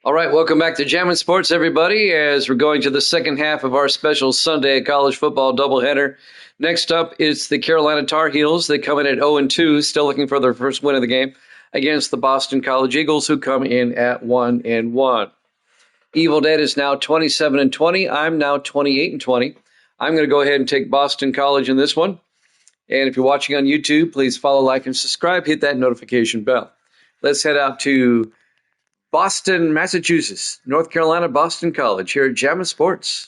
All right, welcome back to Jammin' Sports, everybody, as we're going to the second half of our special Sunday college football doubleheader. Next up is the Carolina Tar Heels. They come in at 0-2, still looking for their first win of the game against the Boston College Eagles, who come in at 1-1. Evil Dead is now 27-20. I'm now 28-20. I'm going to go ahead and take Boston College in this one. And if you're watching on YouTube, please follow, like, and subscribe. Hit that notification bell. Let's head out to Boston, Massachusetts, North Carolina, Boston College, here at Jammin' Sports.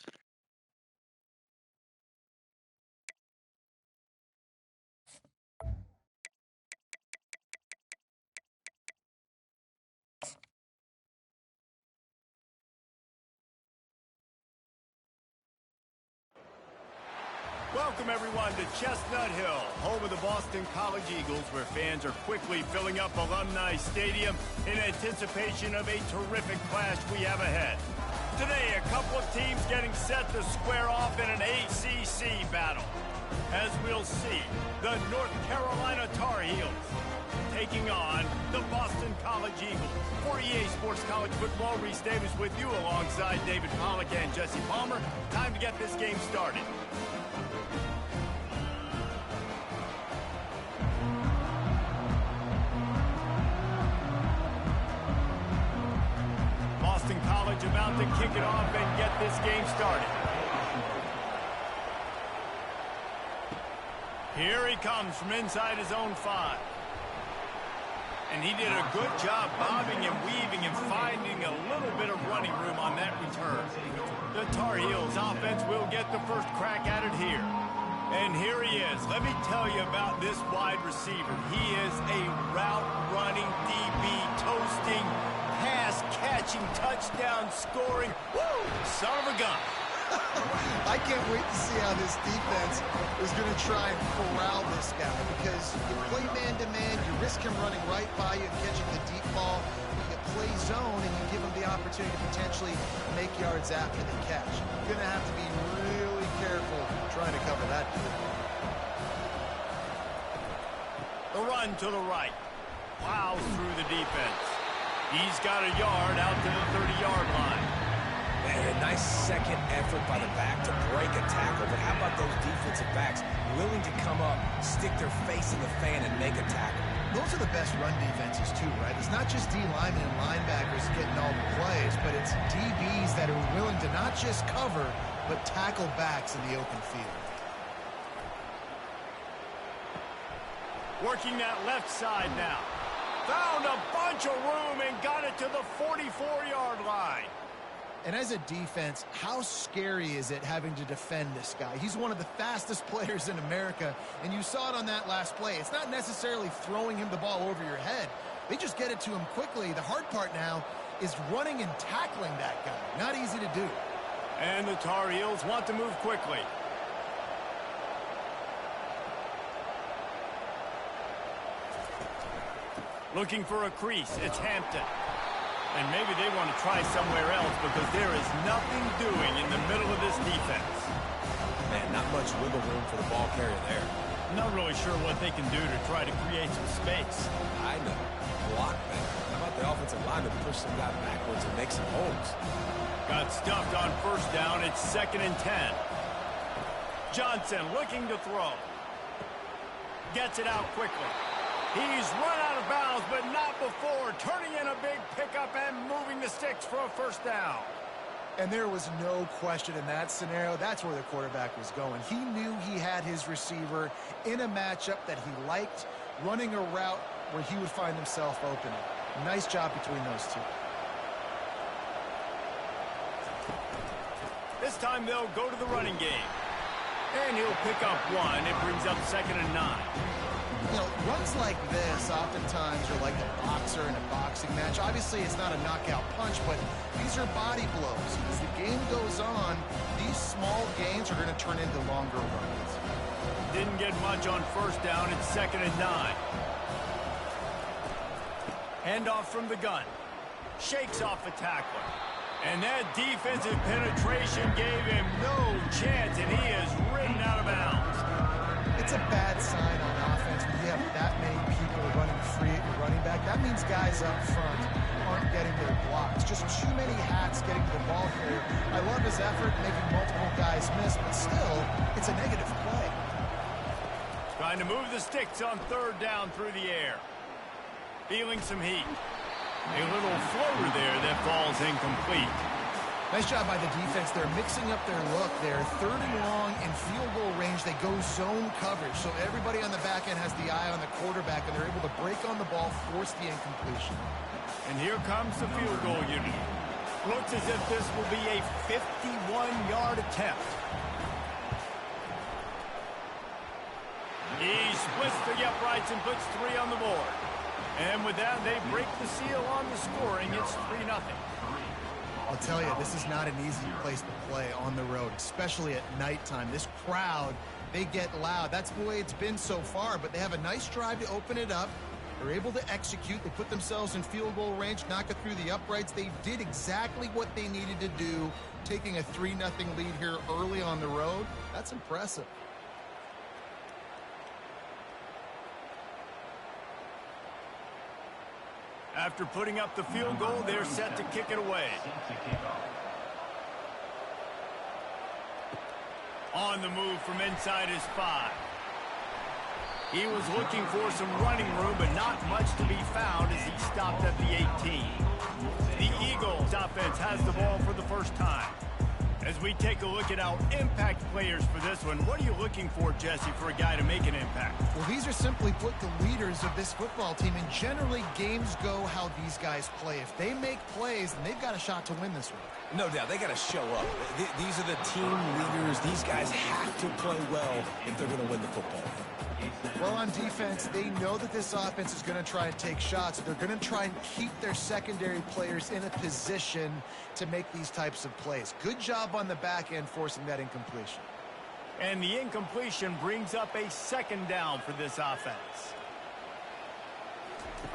Welcome, everyone, to Chestnut Hill, home of the Boston College Eagles, where fans are quickly filling up Alumni Stadium in anticipation of a terrific clash we have ahead. Today, a couple of teams getting set to square off in an ACC battle. As we'll see, the North Carolina Tar Heels taking on the Boston College Eagles. For EA Sports College Football, Reese Davis with you alongside David Pollack and Jesse Palmer. Time to get this game started. Boston College about to kick it off and get this game started. Here he comes from inside his own 5. And he did a good job bobbing and weaving and finding a little bit of running room on that return. The Tar Heels offense will get the first crack at it here. And here he is. Let me tell you about this wide receiver. He is a route-running DB, toasting, pass-catching, touchdown-scoring, woo, son of a gun. I can't wait to see how this defense is going to try and corral this guy, because you play man-to-man, you risk him running right by you and catching the deep ball. You play zone, and you give him the opportunity to potentially make yards after the catch. You're going to have to be really careful trying to cover that. The run to the right. Plows through the defense. He's got a yard out to the 30-yard line. Man, a nice second effort by the back to break a tackle, but how about those defensive backs willing to come up, stick their face in the fan, and make a tackle? Those are the best run defenses too, right? It's not just D linemen and linebackers getting all the plays, but it's DBs that are willing to not just cover, but tackle backs in the open field. Working that left side now. Found a bunch of room and got it to the 44-yard line. And as a defense, how scary is it having to defend this guy? He's one of the fastest players in America, and you saw it on that last play. It's not necessarily throwing him the ball over your head. They just get it to him quickly. The hard part now is running and tackling that guy. Not easy to do. And the Tar Heels want to move quickly. Looking for a crease. It's Hampton. And maybe they want to try somewhere else, because there is nothing doing in the middle of this defense. Man, not much wiggle room for the ball carrier there. Not really sure what they can do to try to create some space. I know. Block better. How about the offensive line to push some guy backwards and make some holes? Got stuffed on first down. It's 2nd and 10. Johnson looking to throw. Gets it out quickly. He's run out of bounds, but not before turning in a big pickup and moving the sticks for a first down. And there was no question in that scenario. That's where the quarterback was going. He knew he had his receiver in a matchup that he liked, running a route where he would find himself opening. Nice job between those two. This time they'll go to the running game. And he'll pick up one. It brings up 2nd and 9. You know, runs like this oftentimes are like a boxer in a boxing match. Obviously, it's not a knockout punch, but these are body blows. As the game goes on, these small gains are going to turn into longer runs. Didn't get much on first down. It's 2nd and 9. Handoff from the gun. Shakes off the tackler. And that defensive penetration gave him no chance, and he is ridden out of bounds. It's a bad sign on offense when you have that many people running free at your running back. That means guys up front aren't getting their blocks. Just too Trying to move the sticks on third down through the air. Feeling some heat. A little floater there that falls incomplete. Nice job by the defense. They're mixing up their look there. Third and long in field goal range. They go zone coverage. So everybody on the back end has the eye on the quarterback, and they're able to break on the ball, force the incompletion. And here comes the field goal unit. Looks as if this will be a 51-yard attempt. He splits the uprights and puts 3 on the board. And with that, they break the seal on the scoring. It's 3-0. I'll tell you, this is not an easy place to play on the road, especially at nighttime. This crowd, they get loud. That's the way it's been so far, but they have a nice drive to open it up. They're able to execute. They put themselves in field goal range, knock it through the uprights. They did exactly what they needed to do, taking a 3-0 lead here early on the road. That's impressive. After putting up the field goal, they're set to kick it away. On the move from inside his 5. He was looking for some running room, but not much to be found as he stopped at the 18. The Eagles offense has the ball for the first time. As we take a look at our impact players for this one, what are you looking for, Jesse, for a guy to make an impact? Well, these are simply put the leaders of this football team, and generally games go how these guys play. If they make plays, then they've got a shot to win this one. No doubt, they got to show up. These are the team leaders. These guys have to play well if they're going to win the football game. Well, on defense, they know that this offense is going to try and take shots. They're going to try and keep their secondary players in a position to make these types of plays. Good job on the back end forcing that incompletion. And the incompletion brings up a 2nd down for this offense.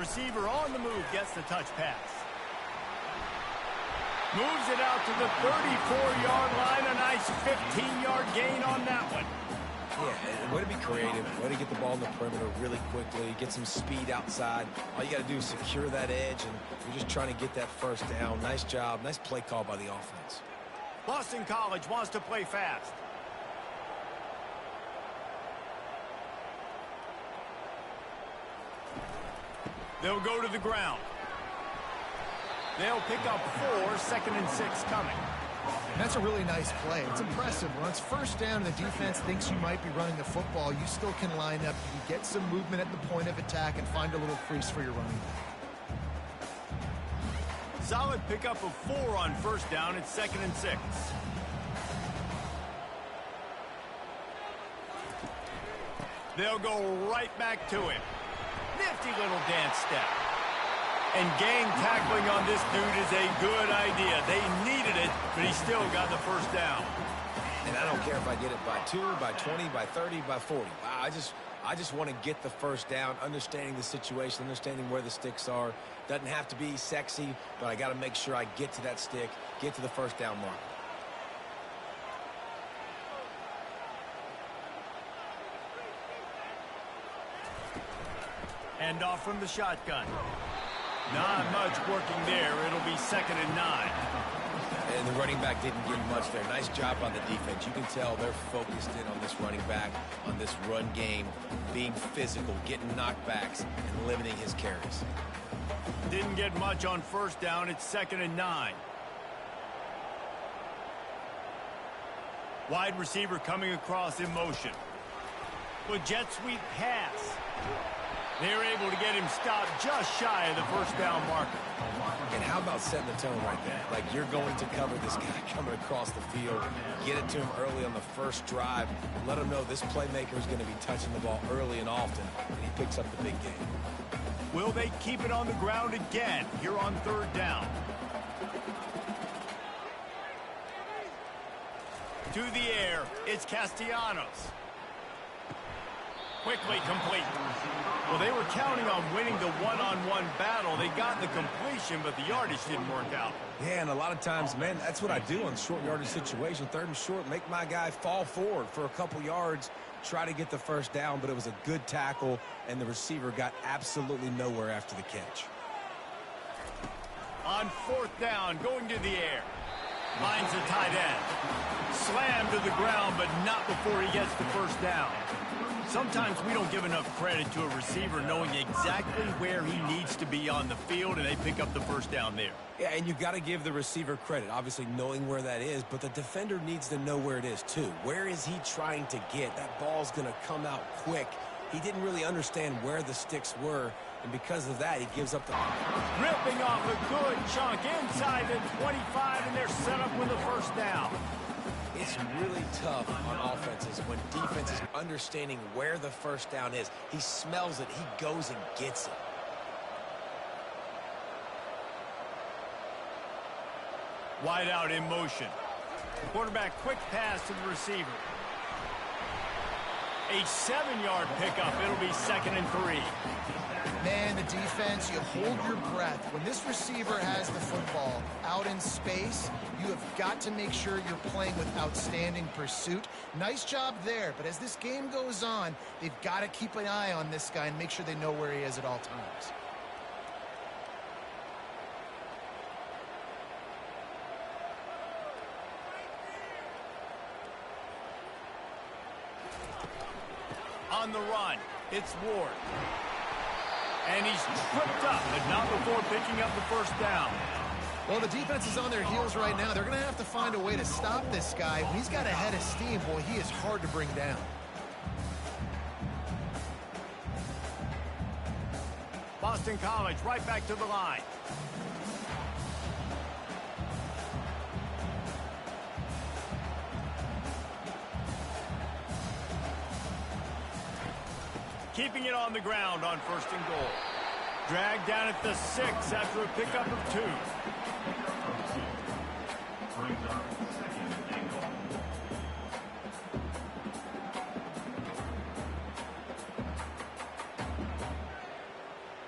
Receiver on the move gets the touch pass. Moves it out to the 34-yard line. A nice 15-yard gain on that one. Yeah, way to be creative, way to get the ball in the perimeter really quickly, get some speed outside. All you got to do is secure that edge, and you're just trying to get that first down. Nice job, nice play call by the offense. Boston College wants to play fast. They'll go to the ground. They'll pick up 4, 2nd and 6 coming. That's a really nice play. It's impressive. When it's first down and the defense thinks you might be running the football, you still can line up. You can get some movement at the point of attack and find a little crease for your running back. Solid pickup of 4 on first down. It's 2nd and 6. They'll go right back to him. Nifty little dance step. And gang tackling on this dude is a good idea. They needed it, but he still got the first down. And I don't care if I get it by 2, by 20, by 30, by 40. I just want to get the first down, understanding the situation, understanding where the sticks are. Doesn't have to be sexy, but I got to make sure I get to that stick, get to the first down mark. Hand off from the shotgun. Not much working there. It'll be 2nd and 9. And the running back didn't get much there. Nice job on the defense. You can tell they're focused in on this running back, on this run game, being physical, getting knockbacks, and limiting his carries. Didn't get much on first down. It's 2nd and 9. Wide receiver coming across in motion. With jet sweep pass. They're able to get him stopped just shy of the first down marker. And how about setting the tone right there? Like, you're going to cover this guy coming across the field. Get it to him early on the first drive. Let him know this playmaker is going to be touching the ball early and often, and he picks up the big game. Will they keep it on the ground again here on 3rd down? To the air, it's Castellanos. Quickly complete. Well, they were counting on winning the one-on-one battle. They got the completion, but the yardage didn't work out. Yeah, and a lot of times, man, that's what I do in short yardage situation. 3rd and short, make my guy fall forward for a couple yards, try to get the first down, but it was a good tackle, and the receiver got absolutely nowhere after the catch. On 4th down, going to the air. Finds the tight end. Slammed to the ground, but not before he gets the first down. Sometimes we don't give enough credit to a receiver knowing exactly where he needs to be on the field, and they pick up the first down there. Yeah, and you got to give the receiver credit, obviously knowing where that is, but the defender needs to know where it is too. Where is he trying to get? That ball's going to come out quick. He didn't really understand where the sticks were, and because of that, he gives up the... Ripping off a good chunk inside the 25, and they're set up with a first down. It's really tough on offenses when defense is understanding where the first down is. He smells it, he goes and gets it. Wide out in motion. Quarterback quick pass to the receiver. A 7-yard pickup. It'll be 2nd and 3. Man, the defense, you hold your breath. When this receiver has the football out in space, you have got to make sure you're playing with outstanding pursuit. Nice job there, but as this game goes on, they've got to keep an eye on this guy and make sure they know where he is at all times. On the run, it's Ward. And he's tripped up, but not before picking up the first down. Well, the defense is on their heels right now. They're going to have to find a way to stop this guy. When he's got a head of steam, boy, he is hard to bring down. Boston College right back to the line. Keeping it on the ground on 1st and goal. Dragged down at the 6 after a pickup of 2.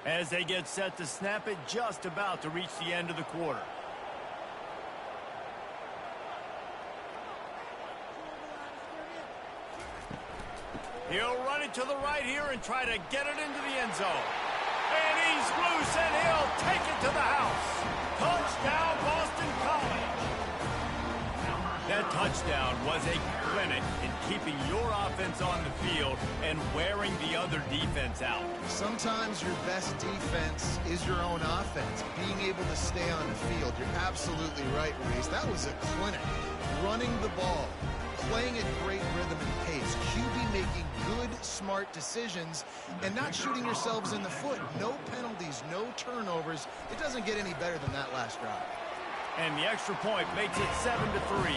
As they get set to snap it, just about to reach the end of the quarter. He'll run it to the right here and try to get it into the end zone. And he's loose, and he'll take it to the house. Touchdown, Boston College. That touchdown was a clinic in keeping your offense on the field and wearing the other defense out. Sometimes your best defense is your own offense, being able to stay on the field. You're absolutely right, Reese. That was a clinic. Running the ball, playing at great rhythm and pace, QB making good, smart decisions, and not shooting yourselves in the foot. No penalties, no turnovers. It doesn't get any better than that last drive. And the extra point makes it 7-3.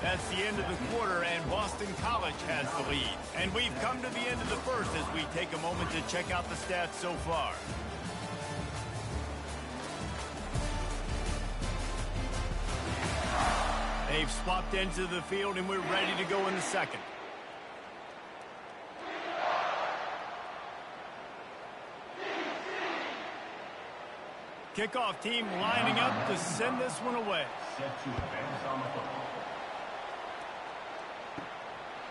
That's the end of the quarter, and Boston College has the lead. And we've come to the end of the first as we take a moment to check out the stats so far. They've swapped ends of the field, and we're ready to go in the second. Kickoff team lining up to send this one away.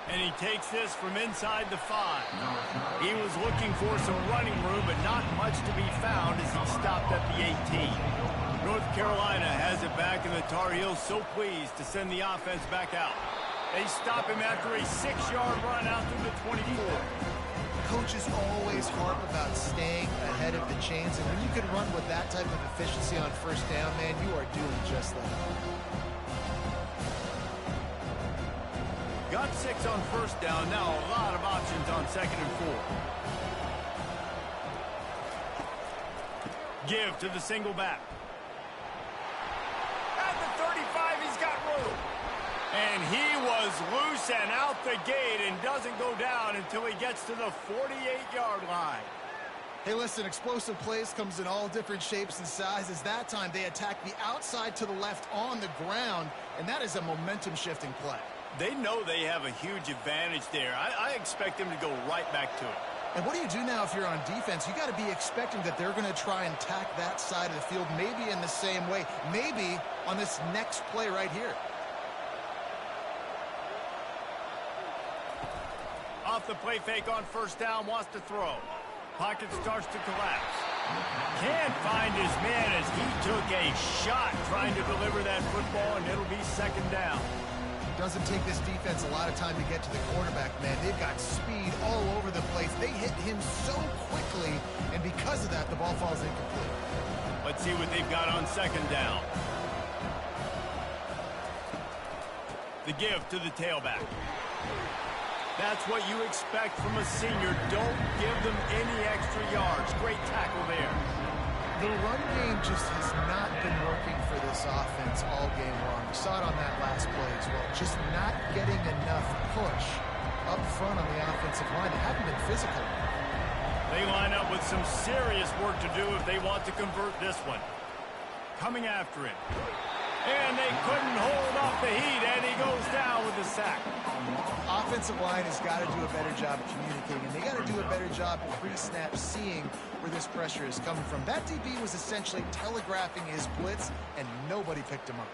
And he takes this from inside the 5. He was looking for some running room, but not much to be found as he stopped at the 18. North Carolina has it back, and the Tar Heels so pleased to send the offense back out. They stop him after a 6-yard run out through the 24. Coaches always harp about staying ahead of the chains, and when you can run with that type of efficiency on first down, man, you are doing just that. Got 6 on first down, now a lot of options on 2nd and 4. Give to the single back. At the 35, he's got room. And he was loose and out the gate and doesn't go down until he gets to the 48-yard line. Hey, listen, explosive plays comes in all different shapes and sizes. That time, they attack the outside to the left on the ground, and that is a momentum-shifting play. They know they have a huge advantage there. I expect them to go right back to it. And what do you do now if you're on defense? You got to be expecting that they're going to try and attack that side of the field, maybe in the same way, maybe on this next play right here. Off the play fake on first down, wants to throw. Pocket starts to collapse. Can't find his man as he took a shot trying to deliver that football, and it'll be 2nd down. Doesn't take this defense a lot of time to get to the quarterback, man. They've got speed all over the place. They hit him so quickly, and because of that, the ball falls incomplete. Let's see what they've got on second down. The give to the tailback. That's what you expect from a senior. Don't give them any extra yards. Great tackle there. The run game just has not been working for this offense all game long. We saw it on that last play as well. Just not getting enough push up front on the offensive line. They haven't been physical. They line up with some serious work to do if they want to convert this one. Coming after him. And they couldn't hold off the heat, and he goes down with the sack. Offensive line has got to do a better job of communicating. They got to do a better job pre-snap seeing where this pressure is coming from. That DB was essentially telegraphing his blitz, and nobody picked him up.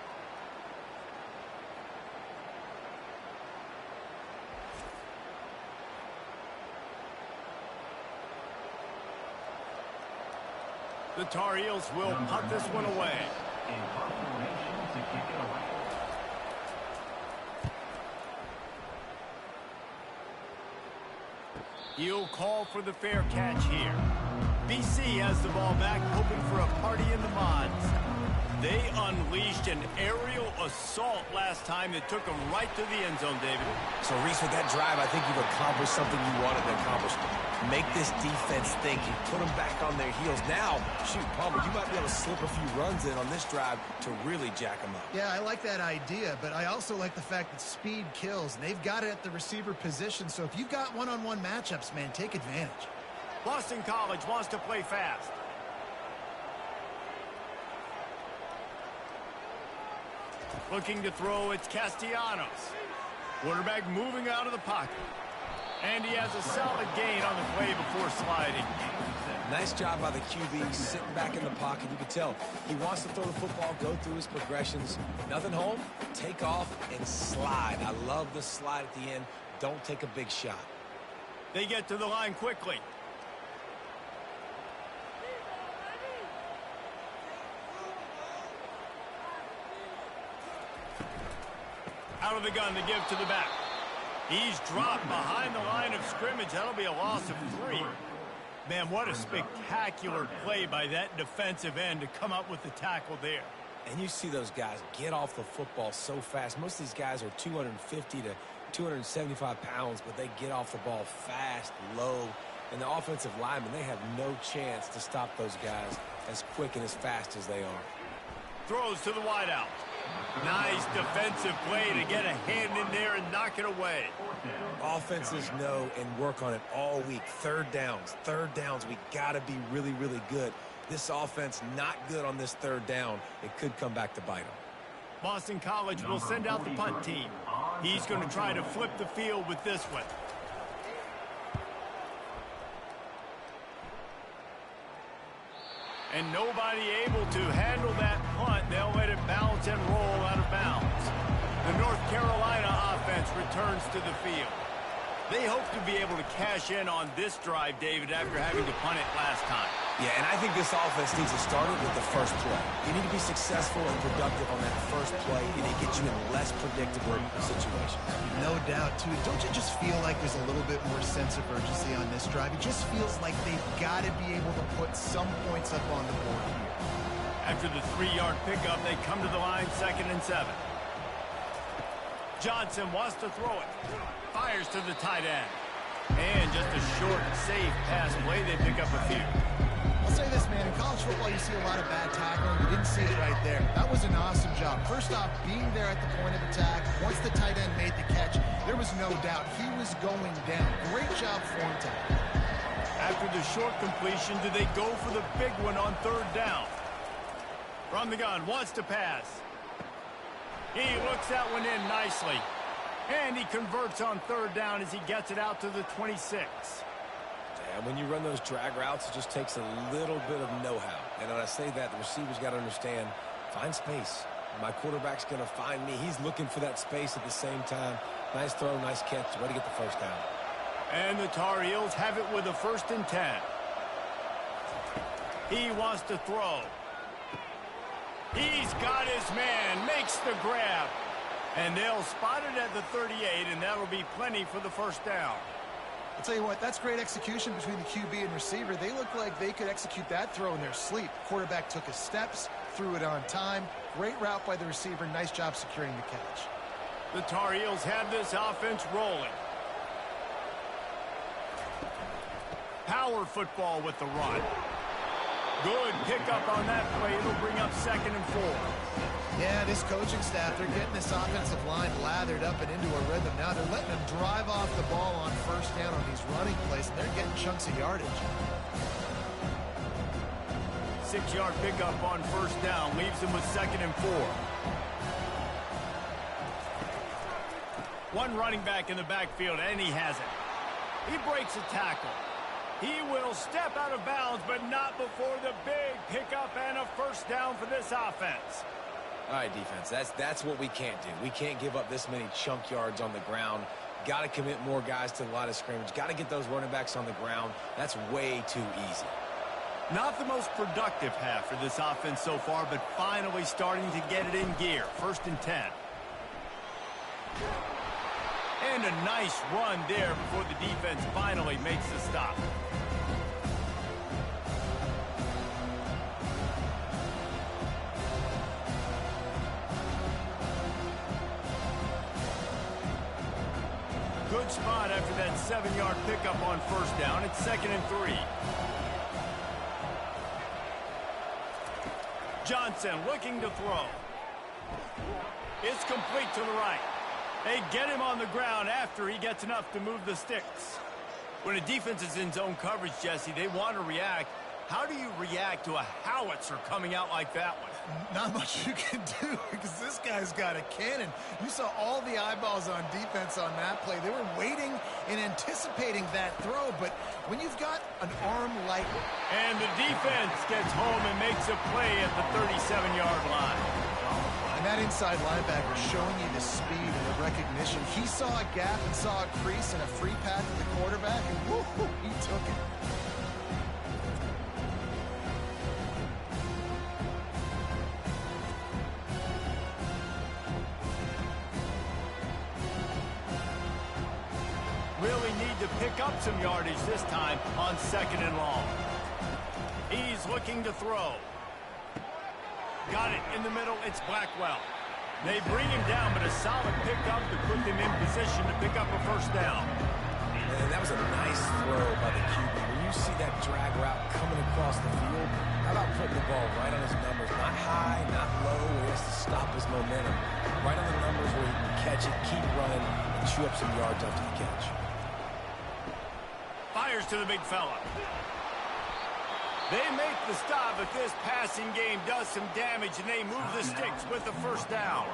The Tar Heels will punt this one away. He'll call for the fair catch here. BC has the ball back, hoping for a party in the mods. They unleashed an aerial assault last time that took them right to the end zone, David. So, Reese, with that drive, I think you've accomplished something you wanted to accomplish. Make this defense think. You put them back on their heels. Now, shoot, Palmer, you might be able to slip a few runs in on this drive to really jack them up. Yeah, I like that idea, but I also like the fact that speed kills, and they've got it at the receiver position, so if you've got one-on-one matchups, man, take advantage. Boston College wants to play fast. Looking to throw, it's Castellanos. Quarterback moving out of the pocket. And he has a solid gain on the play before sliding. Nice job by the QB, sitting back in the pocket. You can tell he wants to throw the football, go through his progressions. Nothing home, take off, and slide. I love the slide at the end. Don't take a big shot. They get to the line quickly. Out of the gun to give to the back. He's dropped behind the line of scrimmage. That'll be a loss of 3. Man, what a spectacular play by that defensive end to come up with the tackle there. And you see those guys get off the football so fast. Most of these guys are 250 to 275 pounds, but they get off the ball fast, low. And the offensive linemen, they have no chance to stop those guys as quick and as fast as they are. Throws to the wideout. Nice defensive play to get a hand in there and knock it away. Offenses know and work on it all week. Third downs, we got to be really, really good. This offense not good on this third down. It could come back to bite them. Boston College will send out the punt team. He's going to try to flip the field with this one. And nobody able to handle that punt. They'll let it bounce and roll out of bounds. The North Carolina offense returns to the field. They hope to be able to cash in on this drive, David, after having to punt it last time. Yeah, and I think this offense needs to start it with the first play. You need to be successful and productive on that first play, and it gets you in less predictable situations. No doubt, too. Don't you just feel like there's a little bit more sense of urgency on this drive? It just feels like they've got to be able to put some points up on the board here. After the 3-yard pickup, they come to the line, 2nd and 7. Johnson wants to throw it. Fires to the tight end. And just a short, safe pass play. They pick up a few. I'll say this, man. In college football, you see a lot of bad tackling. You didn't see it right there. That was an awesome job. First off, being there at the point of attack. Once the tight end made the catch, there was no doubt he was going down. Great job form tackle. After the short completion, do they go for the big one on 3rd down? From the gun, wants to pass. He looks that one in nicely. And he converts on 3rd down as he gets it out to the 26. And when you run those drag routes, it just takes a little bit of know-how. And when I say that, the receiver's got to understand, find space. My quarterback's going to find me. He's looking for that space at the same time. Nice throw, nice catch. Way to get the first down. And the Tar Heels have it with a 1st and 10. He wants to throw. He's got his man, makes the grab. And they'll spot it at the 38, and that'll be plenty for the first down. I'll tell you what, that's great execution between the QB and receiver. They look like they could execute that throw in their sleep. Quarterback took his steps, threw it on time. Great route by the receiver. Nice job securing the catch. The Tar Heels have this offense rolling. Power football with the run. Good pickup on that play. It'll bring up 2nd and 4. Yeah, this coaching staff, they're getting this offensive line lathered up and into a rhythm. Now they're letting them drive off the ball on first down on these running plays, and they're getting chunks of yardage. 6-yard pickup on first down leaves them with 2nd and 4. One running back in the backfield, and he has it. He breaks a tackle. He will step out of bounds, but not before the big pickup and a first down for this offense. All right, defense, that's what we can't do. We can't give up this many chunk yards on the ground. Got to commit more guys to the line of scrimmage. Got to get those running backs on the ground. That's way too easy. Not the most productive half for this offense so far, but finally starting to get it in gear. 1st and 10. And a nice run there before the defense finally makes the stop. Good spot after that 7-yard pickup on first down. It's 2nd and 3. Johnson looking to throw. It's complete to the right. They get him on the ground after he gets enough to move the sticks. When a defense is in zone coverage, Jesse, they want to react. How do you react to a howitzer coming out like that one? Not much you can do because this guy's got a cannon. You saw all the eyeballs on defense on that play. They were waiting and anticipating that throw, but when you've got an arm like... And the defense gets home and makes a play at the 37-yard line. And that inside linebacker showing you the speed and the recognition. He saw a gap and saw a crease and a free path to the quarterback, and woo-hoo, he took it. Really need to pick up some yardage this time on 2nd and long. He's looking to throw. Got it in the middle. It's Blackwell. They bring him down, but a solid pickup to put them in position to pick up a first down. Man, that was a nice throw by the QB. When you see that drag route coming across the field, how about putting the ball right on his numbers? Not high, not low, where he has to stop his momentum. Right on the numbers where he can catch it, keep running, and chew up some yards after the catch. Fires to the big fella. They make the stop, but this passing game does some damage, and they move the sticks with the first down.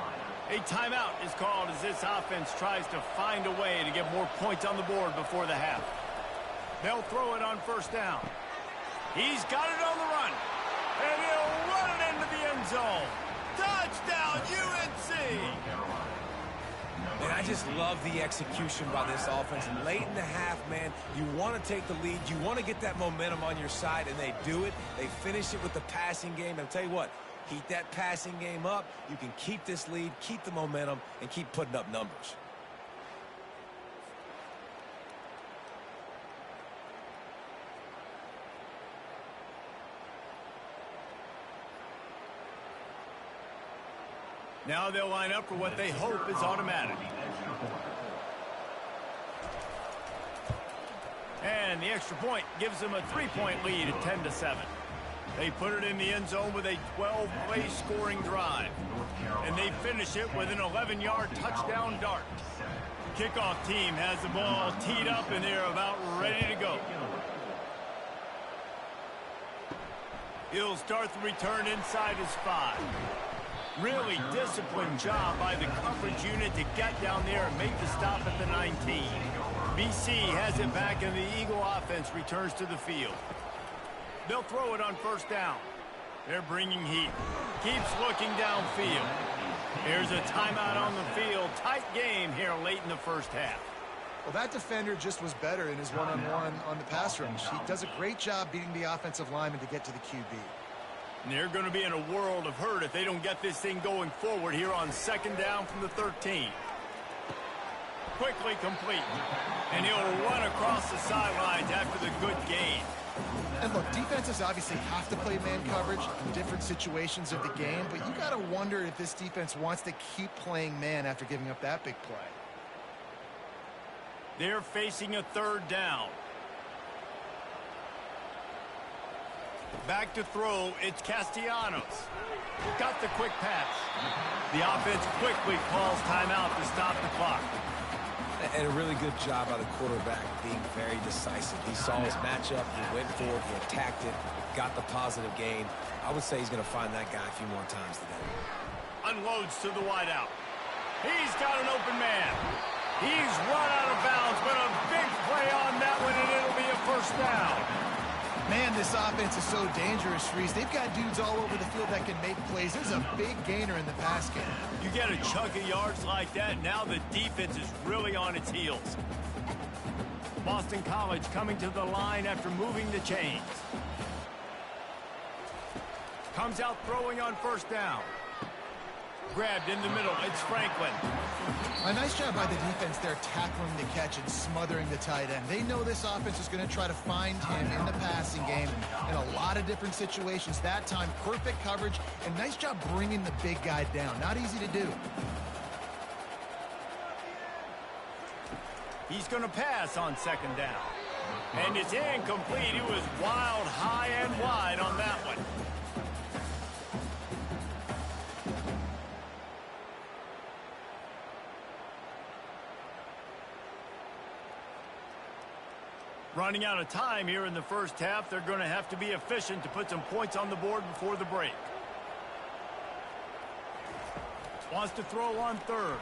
A timeout is called as this offense tries to find a way to get more points on the board before the half. They'll throw it on first down. He's got it on the run, and he'll run it into the end zone. Touchdown, UNC! And I just love the execution by this offense. And late in the half, man, you want to take the lead. You want to get that momentum on your side, and they do it. They finish it with the passing game. And I'll tell you what, keep that passing game up. You can keep this lead, keep the momentum, and keep putting up numbers. Now they'll line up for what they hope is automatic. And the extra point gives them a 3-point lead at 10-7. They put it in the end zone with a 12-play scoring drive. And they finish it with an 11-yard touchdown dart. Kickoff team has the ball teed up, and they're about ready to go. He'll start the return inside his 5. Really disciplined job by the coverage unit to get down there and make the stop at the 19. BC has it back, and the Eagle offense returns to the field. They'll throw it on first down. They're bringing heat. Keeps looking downfield. Here's a timeout on the field. Tight game here late in the first half. Well, that defender just was better in his one-on-one on the pass rush. He does a great job beating the offensive lineman to get to the QB. And they're going to be in a world of hurt if they don't get this thing going forward here on second down from the 13. Quickly complete. And he'll run across the sidelines after the good gain. And look, defenses obviously have to play man coverage in different situations of the game, but you got to wonder if this defense wants to keep playing man after giving up that big play. They're facing a third down. Back to throw, it's Castellanos. Got the quick pass. The offense quickly calls timeout to stop the clock. And a really good job by the quarterback being very decisive. He saw his matchup, he went for it, he attacked it, got the positive gain. I would say he's going to find that guy a few more times today. Unloads to the wideout. He's got an open man. He's run out of bounds, but a big play on that one, and it'll be a first down. Man, this offense is so dangerous, Reese. They've got dudes all over the field that can make plays. There's a big gainer in the pass game. You get a chunk of yards like that, now the defense is really on its heels. Boston College coming to the line after moving the chains. Comes out throwing on first down. Grabbed in the middle, it's Franklin. A nice job by the defense there tackling the catch and smothering the tight end. They know this offense is going to try to find him in the passing game in a lot of different situations. That time, perfect coverage, and nice job bringing the big guy down. Not easy to do. He's going to pass on second down. And it's incomplete. It was wild, high and wide on that one. Running out of time here in the first half. They're going to have to be efficient to put some points on the board before the break. Wants to throw on third.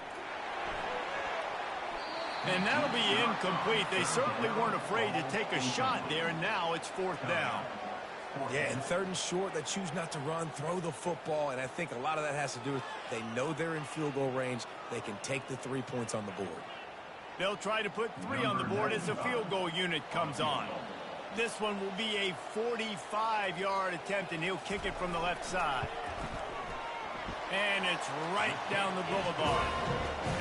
And that'll be incomplete. They certainly weren't afraid to take a shot there, and now it's fourth down. Yeah, and third and short, they choose not to run, throw the football, and I think a lot of that has to do with they know they're in field goal range. They can take the 3 points on the board. They'll try to put 3 on the board as the field goal unit comes on. This one will be a 45-yard attempt, and he'll kick it from the left side. And it's right down the boulevard.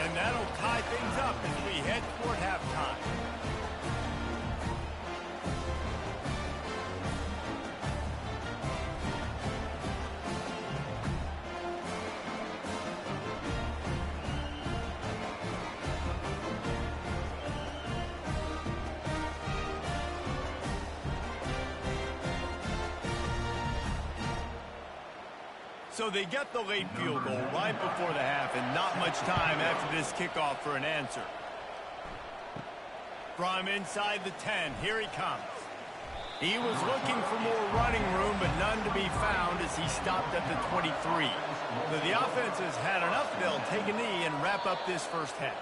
And that'll tie things up as we head toward halftime. So they get the late field goal right before the half, and not much time after this kickoff for an answer. From inside the 10, here he comes. He was looking for more running room, but none to be found as he stopped at the 23. So the offense has had enough. They'll take a knee and wrap up this first half.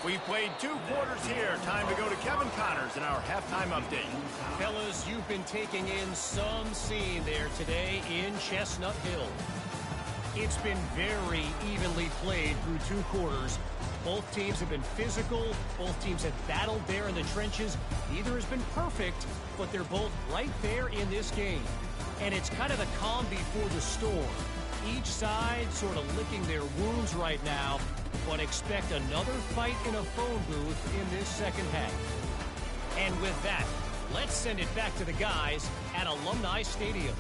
We've played 2 quarters here. Time to go to Kevin Connors in our halftime update. Fellas, you've been taking in some scene there today in Chestnut Hill. It's been very evenly played through 2 quarters. Both teams have been physical. Both teams have battled there in the trenches. Neither has been perfect, but they're both right there in this game. And it's kind of the calm before the storm. Each side sort of licking their wounds right now, but expect another fight in a phone booth in this second half. And with that, let's send it back to the guys at Alumni Stadium.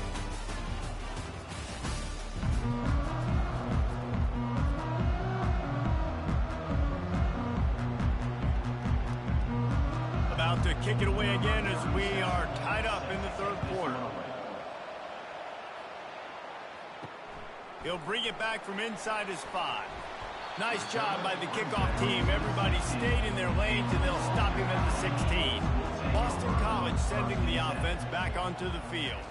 About to kick it away again as we are tied up in the third quarter. He'll bring it back from inside his 5. Nice job by the kickoff team. Everybody stayed in their lanes, and they'll stop him at the 16. Boston College sending the offense back onto the field.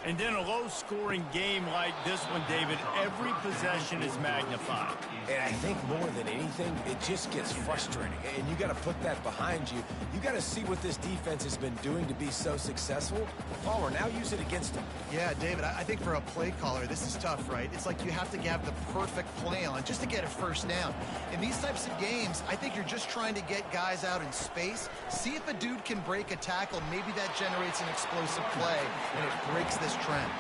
And in a low-scoring game like this one, David, every possession is magnified. And I think more than anything, it just gets frustrating. And you got to put that behind you. You got to see what this defense has been doing to be so successful. Palmer, now use it against them. Yeah, David, I think for a play caller, this is tough, right? It's like you have to have the perfect play on just to get a first down. In these types of games, I think you're just trying to get guys out in space, see if a dude can break a tackle. Maybe that generates an explosive play, and it breaks this trend.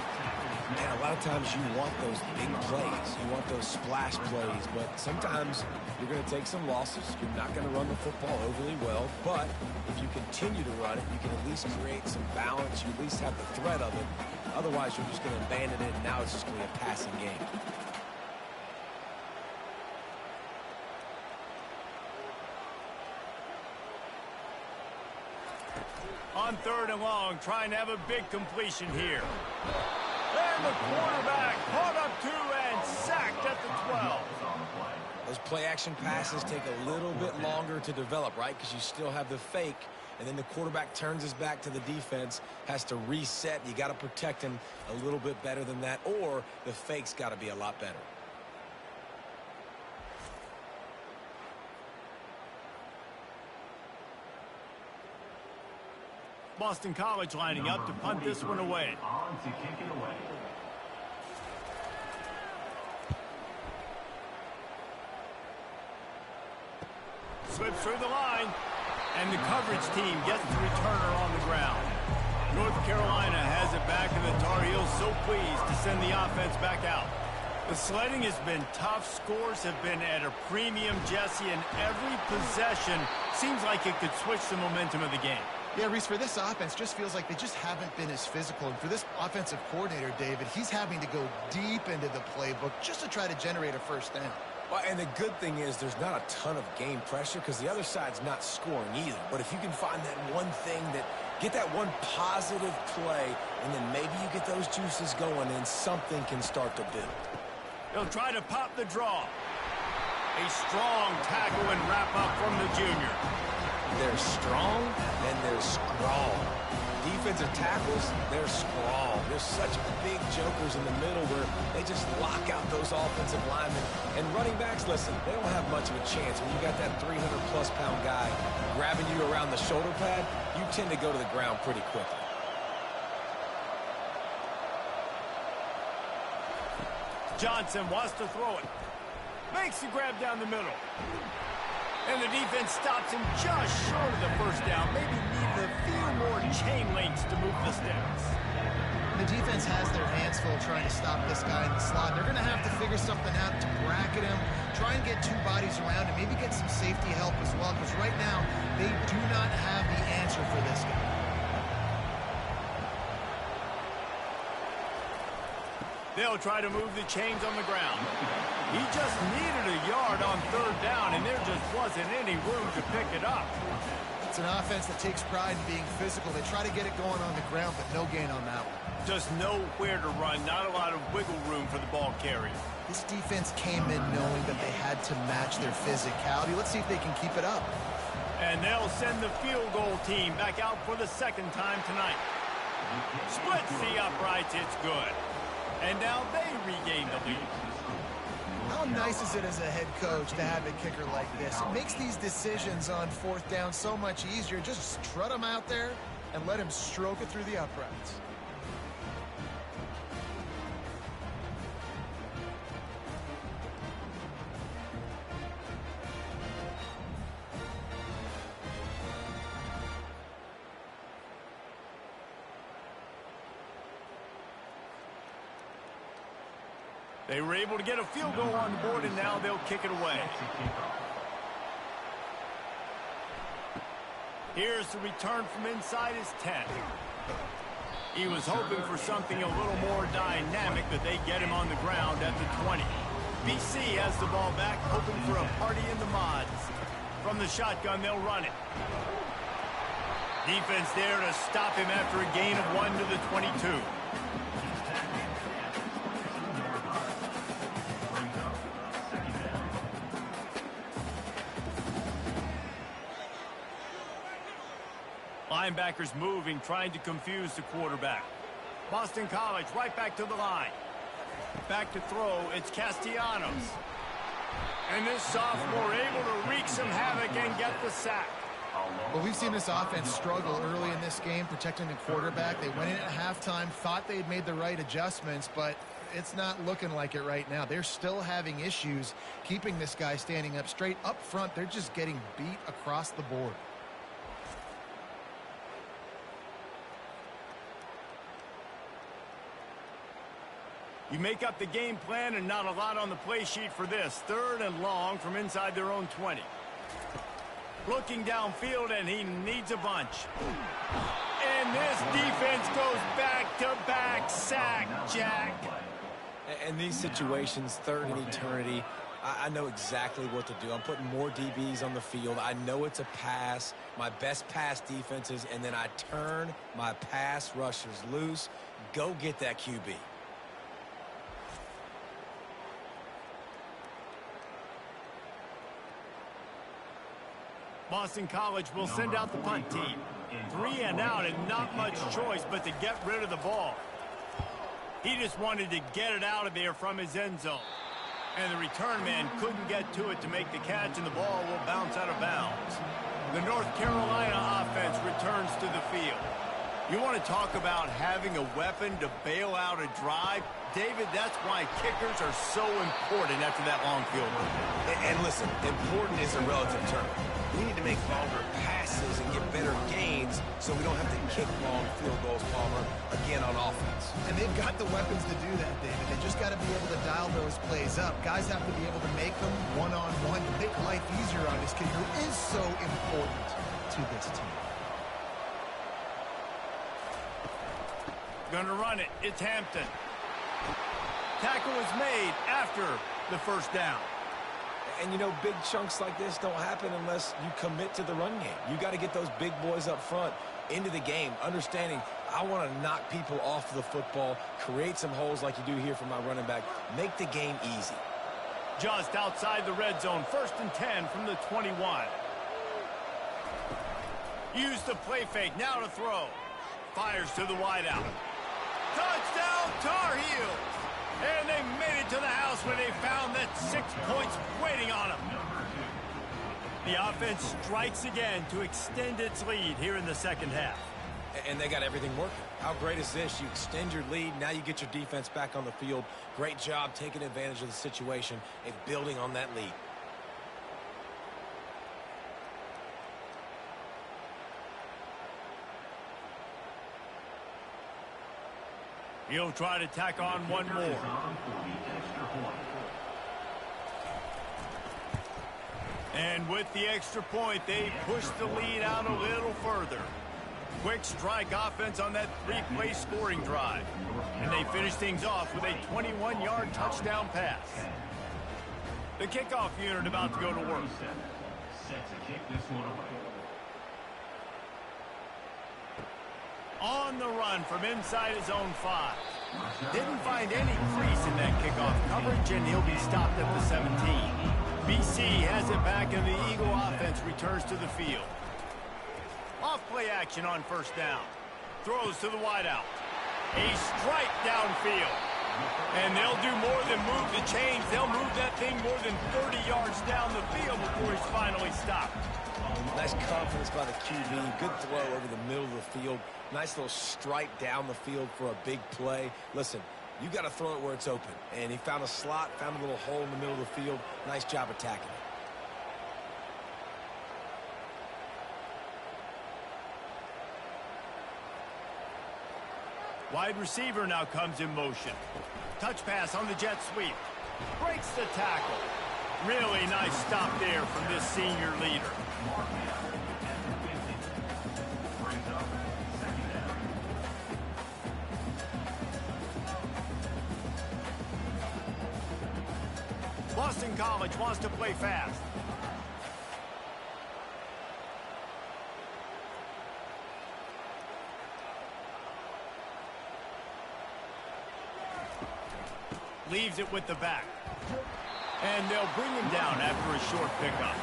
And a lot of times you want those big plays. You want those splash plays. But sometimes you're going to take some losses. You're not going to run the football overly well. But if you continue to run it, you can at least create some balance. You at least have the threat of it. Otherwise, you're just going to abandon it, and now it's just going to be a passing game. On 3rd and long, trying to have a big completion here. And the quarterback caught up to and sacked at the 12. Those play-action passes take a little bit longer to develop, right? Because you still have the fake, and then the quarterback turns his back to the defense, has to reset. You got to protect him a little bit better than that, or the fake's got to be a lot better. Boston College lining up to punt this one away. On to kick it away. Slips through the line, and the coverage team gets the returner on the ground. North Carolina has it back, and the Tar Heels so pleased to send the offense back out. The sledding has been tough. Scores have been at a premium, Jesse, and every possession seems like it could switch the momentum of the game. Yeah, Reese, for this offense, just feels like they just haven't been as physical. And for this offensive coordinator, David, he's having to go deep into the playbook just to try to generate a first down. Well, and the good thing is there's not a ton of game pressure because the other side's not scoring either. But if you can find that one thing get that one positive play, and then maybe you get those juices going and something can start to build. They'll try to pop the draw. A strong tackle and wrap up from the junior. They're strong, and they're scrawl. Defensive tackles, they're scrawl. There's such big jokers in the middle where they just lock out those offensive linemen. And running backs, listen, they don't have much of a chance. When you got that 300-plus pound guy grabbing you around the shoulder pad, you tend to go to the ground pretty quickly. Johnson wants to throw it. Makes the grab down the middle. And the defense stops him just short of the first down. Maybe needed a few more chain links to move the sticks. The defense has their hands full trying to stop this guy in the slot. They're going to have to figure something out to bracket him, try and get two bodies around him, maybe get some safety help as well, because right now they do not have the answer for this guy. They'll try to move the chains on the ground. He just needed a yard on 3rd down, and there just wasn't any room to pick it up. It's an offense that takes pride in being physical. They try to get it going on the ground, but no gain on that one. Just nowhere to run, not a lot of wiggle room for the ball carrier. This defense came in knowing that they had to match their physicality. Let's see if they can keep it up. And they'll send the field goal team back out for the 2nd time tonight. Splits the uprights, it's good. And now they regain the lead. How nice is it as a head coach to have a kicker like this? It makes these decisions on 4th down so much easier. Just strut him out there and let him stroke it through the uprights. They were able to get a field goal on the board, and now they'll kick it away. Here's the return from inside his 10. He was hoping for something a little more dynamic, but they get him on the ground at the 20. BC has the ball back, hoping for a party in the mods. From the shotgun, they'll run it. Defense there to stop him after a gain of 1 to the 22. Linebackers moving, trying to confuse the quarterback. Boston College right back to the line. Back to throw, it's Castellanos. And this sophomore able to wreak some havoc and get the sack. Well, we've seen this offense struggle early in this game, protecting the quarterback. They went in at halftime, thought they had made the right adjustments, but it's not looking like it right now. They're still having issues keeping this guy standing up straight. Up front, they're just getting beat across the board. You make up the game plan and not a lot on the play sheet for this. 3rd and long from inside their own 20. Looking downfield, and he needs a bunch. And this defense goes back-to-back sack, Jack. And these situations, 3rd and eternity, I know exactly what to do. I'm putting more DBs on the field. I know it's a pass, my best pass defenses, and then I turn my pass rushers loose. Go get that QB. Boston College will send out the punt team. 3 and out and not much choice but to get rid of the ball. He just wanted to get it out of there from his end zone. And the return man couldn't get to it to make the catch, and the ball will bounce out of bounds. The North Carolina offense returns to the field. You want to talk about having a weapon to bail out a drive? David, that's why kickers are so important after that long field goal. And listen, important is a relative term. We need to make longer passes and get better gains so we don't have to kick long field goals, Palmer, again on offense. And they've got the weapons to do that, David. They just got to be able to dial those plays up. Guys have to be able to make them one-on-one to make life easier on this kid who is so important to this team. Gonna run it. It's Hampton. Tackle is made after the first down. And, you know, big chunks like this don't happen unless you commit to the run game. You got to get those big boys up front into the game, understanding I want to knock people off the football, create some holes like you do here for my running back, make the game easy. Just outside the red zone, 1st and 10 from the 21. Use the play fake, now to throw. Fires to the wideout. Touchdown, Tar Heels! And they made it to the house when they found that 6 points waiting on them. The offense strikes again to extend its lead here in the second half. And they got everything working. How great is this? You extend your lead, now you get your defense back on the field. Great job taking advantage of the situation and building on that lead. He'll try to tack on one more. And with the extra point, they push the lead out a little further. Quick strike offense on that 3-play scoring drive. And they finish things off with a 21-yard touchdown pass. The kickoff unit about to go to work. Set to kick this one away. On the run from inside his own 5. Didn't find any crease in that kickoff coverage, and he'll be stopped at the 17. BC has it back, and the Eagle offense returns to the field. Off-play action on 1st down. Throws to the wideout. A strike downfield. And they'll do more than move the chains. They'll move that thing more than 30 yards down the field before he's finally stopped. Nice confidence by the QB. Good throw over the middle of the field. Nice little stripe down the field for a big play. Listen, you got to throw it where it's open. And he found a slot, found a little hole in the middle of the field. Nice job attacking it. Wide receiver now comes in motion. Touch pass on the jet sweep. Breaks the tackle. Really nice stop there from this senior leader. Boston College wants to play fast. Leaves it with the back. And they'll bring him down after a short pickup.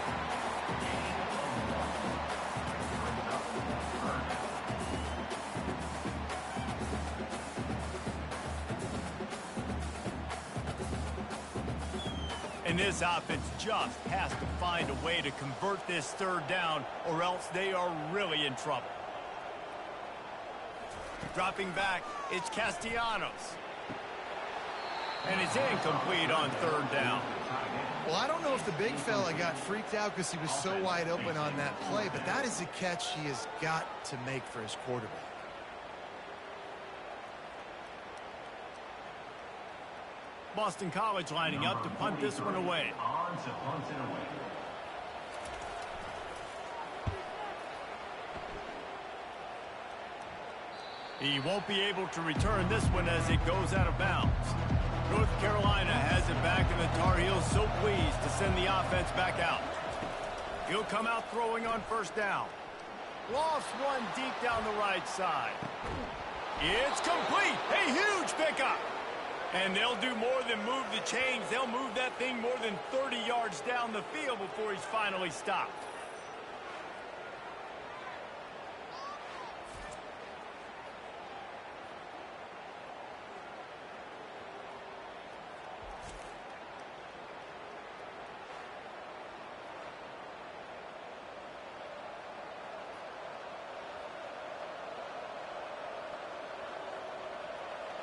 And this offense just has to find a way to convert this 3rd down, or else they are really in trouble. Dropping back, it's Castellanos. And it's incomplete on 3rd down. Well, I don't know if the big fella got freaked out because he was so wide open on that play, but that is a catch he has got to make for his quarterback. Boston College lining up to punt this one away. On to punt it away. He won't be able to return this one as it goes out of bounds. North Carolina has it back, and the Tar Heels so pleased to send the offense back out. He'll come out throwing on first down. Lofts one deep down the right side. It's complete. A huge pickup. And they'll do more than move the chains. They'll move that thing more than 30 yards down the field before he's finally stopped.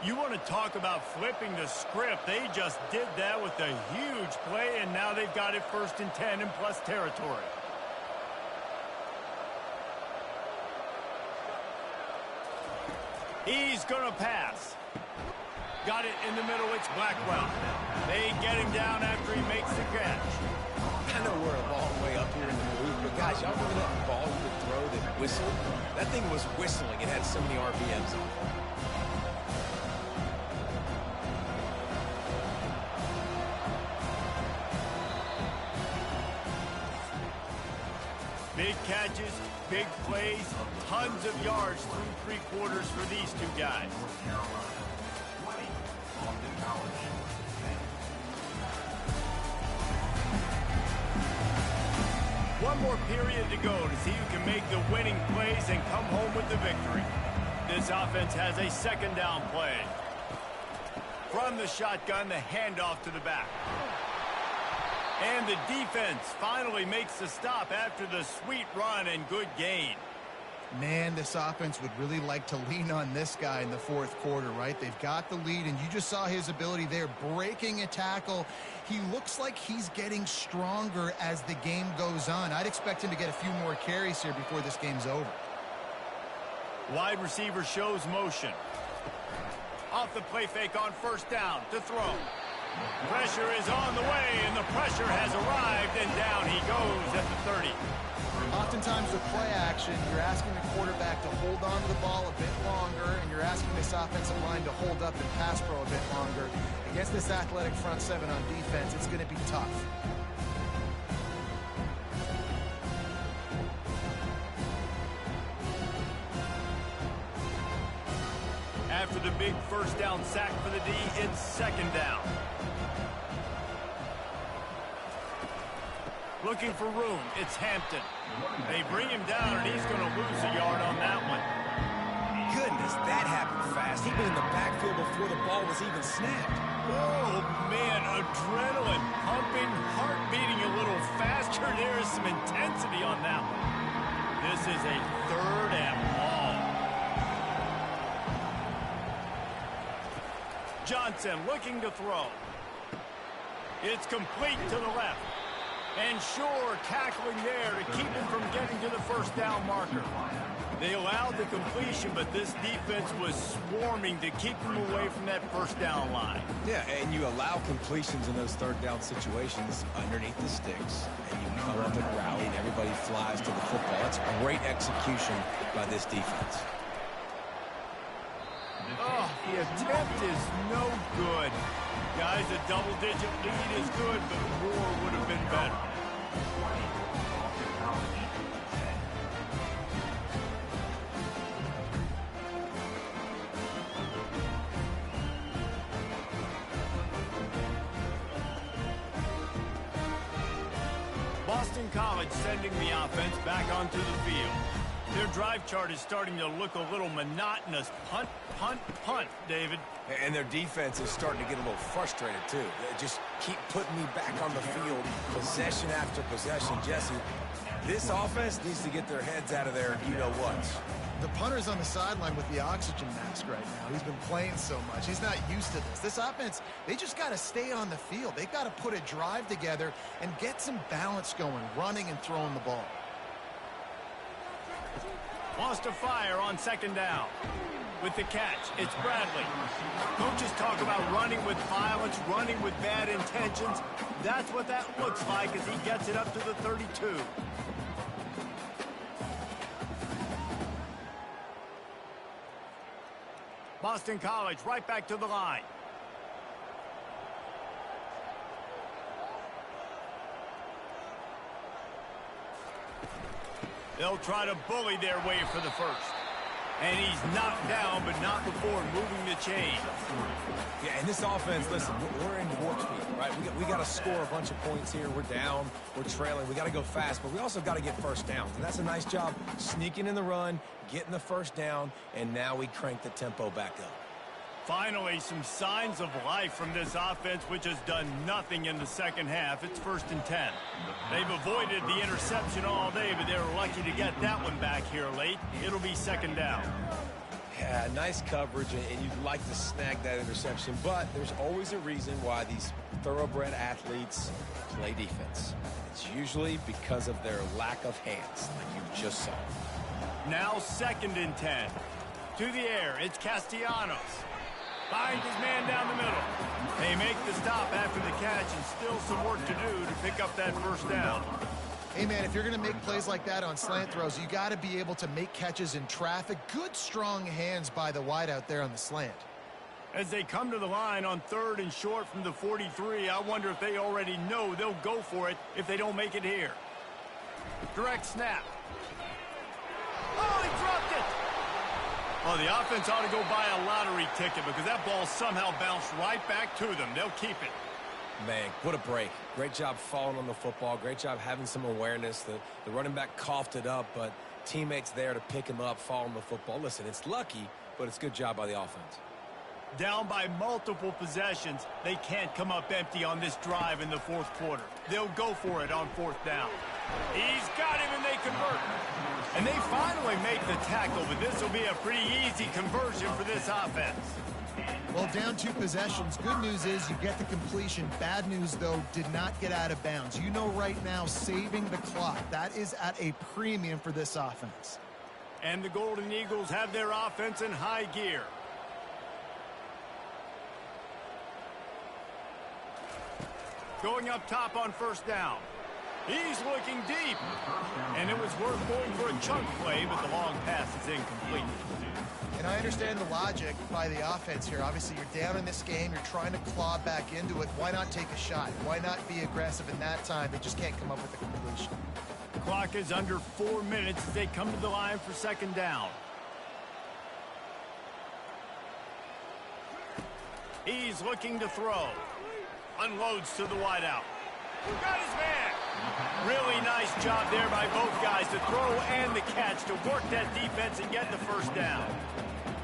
You want to talk about flipping the script. They just did that with a huge play, and now they've got it 1st and 10 in plus territory. He's going to pass. Got it in the middle. It's Blackwell. They get him down after he makes the catch. I know we're a long way up here in the booth, but guys, y'all remember that ball you could throw that whistled? That thing was whistling. It had so many RPMs on it. Big catches, big plays, tons of yards through 3 quarters for these two guys. One more period to go to see who can make the winning plays and come home with the victory. This offense has a 2nd down play. From the shotgun, the handoff to the back. And the defense finally makes the stop after the sweet run and good gain. Man, this offense would really like to lean on this guy in the 4th quarter, right? They've got the lead, and you just saw his ability there, breaking a tackle. He looks like he's getting stronger as the game goes on. I'd expect him to get a few more carries here before this game's over. Wide receiver shows motion. Off the play fake on 1st down to throw. Pressure is on the way, and the pressure has arrived, and down he goes at the 30. Oftentimes with play action, you're asking the quarterback to hold on to the ball a bit longer, and you're asking this offensive line to hold up and pass pro a bit longer. Against this athletic front 7 on defense, it's going to be tough. After the big 1st down sack for the D, it's 2nd down. Looking for room, it's Hampton. They bring him down, and he's going to lose a yard on that one. Goodness, that happened fast. He was in the backfield before the ball was even snapped. Oh, man, adrenaline pumping, heart beating a little faster. There is some intensity on that one. This is a 3rd and long. Johnson looking to throw. It's complete to the left. And Shore tackling there to keep him from getting to the 1st down marker. They allowed the completion, but this defense was swarming to keep them away from that 1st down line. Yeah, and you allow completions in those 3rd down situations underneath the sticks, and you come up and rally, and everybody flies to the football. That's great execution by this defense. Oh, the attempt is no good. Guys, a double-digit lead is good, but more would have been better. Boston College sending the offense back onto the field. Their drive chart is starting to look a little monotonous. Punt, punt, punt, David. And their defense is starting to get a little frustrated, too. They just keep putting me back on the field, possession after possession. Jesse, this offense needs to get their heads out of there, you-know-what. The punter's on the sideline with the oxygen mask right now. He's been playing so much. He's not used to this. This offense, they just got to stay on the field. They've got to put a drive together and get some balance going, running and throwing the ball. Wants to fire on 2nd down. With the catch, it's Bradley. Coaches talk about running with violence, running with bad intentions. That's what that looks like as he gets it up to the 32. Boston College right back to the line. They'll try to bully their way for the first. And he's knocked down, but not before moving the chain. Yeah, and this offense, listen, we're in warp speed, right? We got to score a bunch of points here. We're down, we're trailing. We got to go fast, but we also got to get first downs. And that's a nice job sneaking in the run, getting the first down, and now we crank the tempo back up. Finally, some signs of life from this offense, which has done nothing in the second half. It's 1st and 10. They've avoided the interception all day, but they were lucky to get that one back here late. It'll be 2nd down. Yeah, nice coverage, and you'd like to snag that interception, but there's always a reason why these thoroughbred athletes play defense. It's usually because of their lack of hands, like you just saw. Now 2nd and 10. To the air, it's Castellanos. Finds his man down the middle. They make the stop after the catch, and still some work to do to pick up that first down. Hey, man, if you're going to make plays like that on slant throws, you got to be able to make catches in traffic. Good, strong hands by the wide out there on the slant. As they come to the line on 3rd and short from the 43, I wonder if they already know they'll go for it if they don't make it here. Direct snap. Oh, he dropped it! Oh, the offense ought to go buy a lottery ticket because that ball somehow bounced right back to them. They'll keep it. Man, what a break. Great job falling on the football. Great job having some awareness. The running back coughed it up, but teammates there to pick him up, fall on the football. Listen, it's lucky, but it's a good job by the offense. Down by multiple possessions, they can't come up empty on this drive in the 4th quarter. They'll go for it on 4th down. He's got him, and they convert. And they finally make the tackle, but this will be a pretty easy conversion for this offense. Well, down 2 possessions. Good news is you get the completion. Bad news, though, did not get out of bounds. You know right now, saving the clock, that is at a premium for this offense. And the Golden Eagles have their offense in high gear. Going up top on 1st down. He's looking deep. And it was worth going for a chunk play, but the long pass is incomplete. And I understand the logic by the offense here. Obviously, you're down in this game. You're trying to claw back into it. Why not take a shot? Why not be aggressive in that time? They just can't come up with a completion. The clock is under 4 minutes as they come to the line for 2nd down. He's looking to throw. Unloads to the wideout. Got his man. Really nice job there by both guys to throw and the catch to work that defense and get the first down.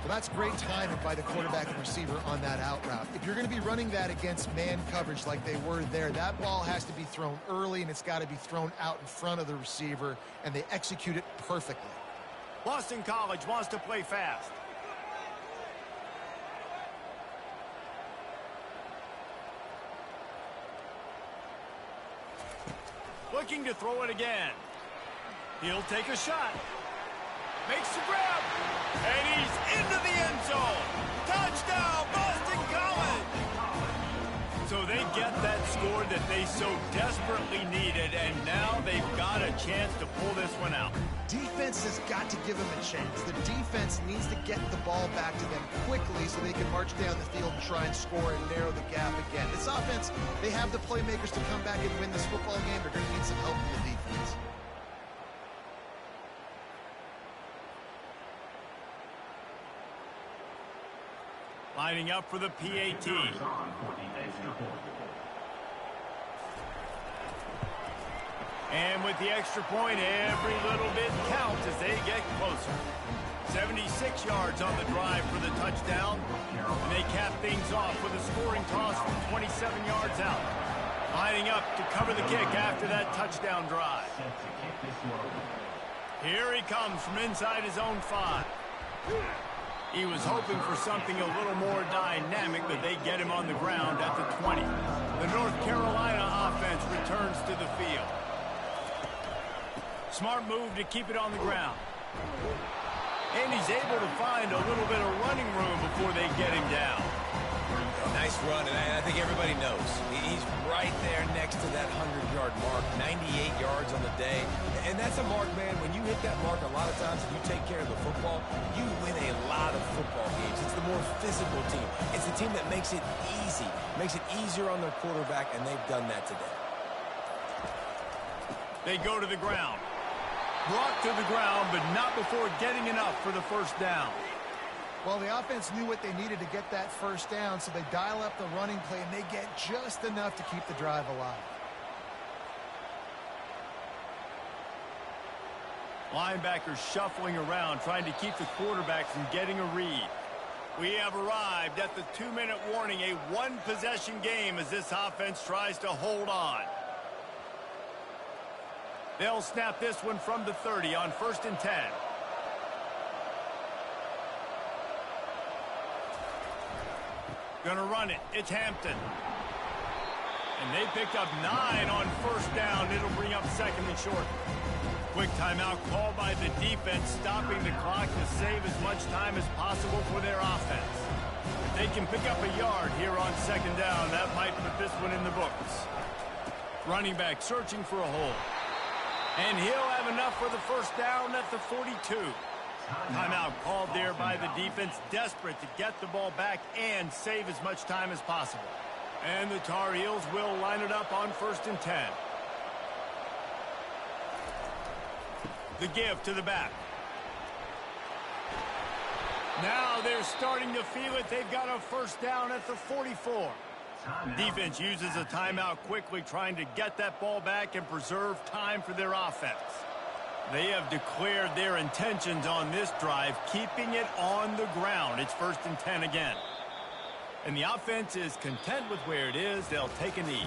Well, that's great timing by the quarterback and receiver on that out route. If you're going to be running that against man coverage like they were there, that ball has to be thrown early, and it's got to be thrown out in front of the receiver, and they execute it perfectly. Boston College wants to play fast. Looking to throw it again. He'll take a shot. Makes the grab. And he's into the end zone. Touchdown, Boston College. So they get that score that they so desperately needed, and now they've got a chance to pull this one out. Defense has got to give them a chance. The defense needs to get the ball back to them quickly so they can march down the field and try and score and narrow the gap again. This offense, they have the playmakers to come back and win this football game. They're going to need some help from the defense. Lining up for the PAT. And with the extra point, every little bit counts as they get closer. 76 yards on the drive for the touchdown. And they cap things off with a scoring toss from 27 yards out. Lining up to cover the kick after that touchdown drive. Here he comes from inside his own 5. He was hoping for something a little more dynamic, but they get him on the ground at the 20. The North Carolina offense returns to the field. Smart move to keep it on the ground. And he's able to find a little bit of running room before they get him down. Nice run, and I think everybody knows. He's right there next to that 100-yard mark, 98 yards on the day. And that's a mark, man. When you hit that mark, a lot of times, if you take care of the football, you win a lot of football games. It's the more physical team. It's the team that makes it easy, makes it easier on their quarterback, and they've done that today. They go to the ground. Brought to the ground, but not before getting enough for the first down. Well, the offense knew what they needed to get that first down, so they dial up the running play, and they get just enough to keep the drive alive. Linebackers shuffling around, trying to keep the quarterback from getting a read. We have arrived at the 2-minute warning, a one-possession game as this offense tries to hold on. They'll snap this one from the 30 on 1st and 10. Gonna run it. It's Hampton. And they picked up 9 on 1st down. It'll bring up 2nd and short. Quick timeout called by the defense, stopping the clock to save as much time as possible for their offense. If they can pick up a yard here on 2nd down, that might put this one in the books. Running back searching for a hole. And he'll have enough for the first down at the 42. Timeout called there by the defense, desperate to get the ball back and save as much time as possible. And the Tar Heels will line it up on 1st and 10. The give to the back. Now they're starting to feel it. They've got a first down at the 44. Defense uses a timeout quickly, trying to get that ball back and preserve time for their offense. They have declared their intentions on this drive, keeping it on the ground. It's 1st and 10 again. And the offense is content with where it is. They'll take a knee.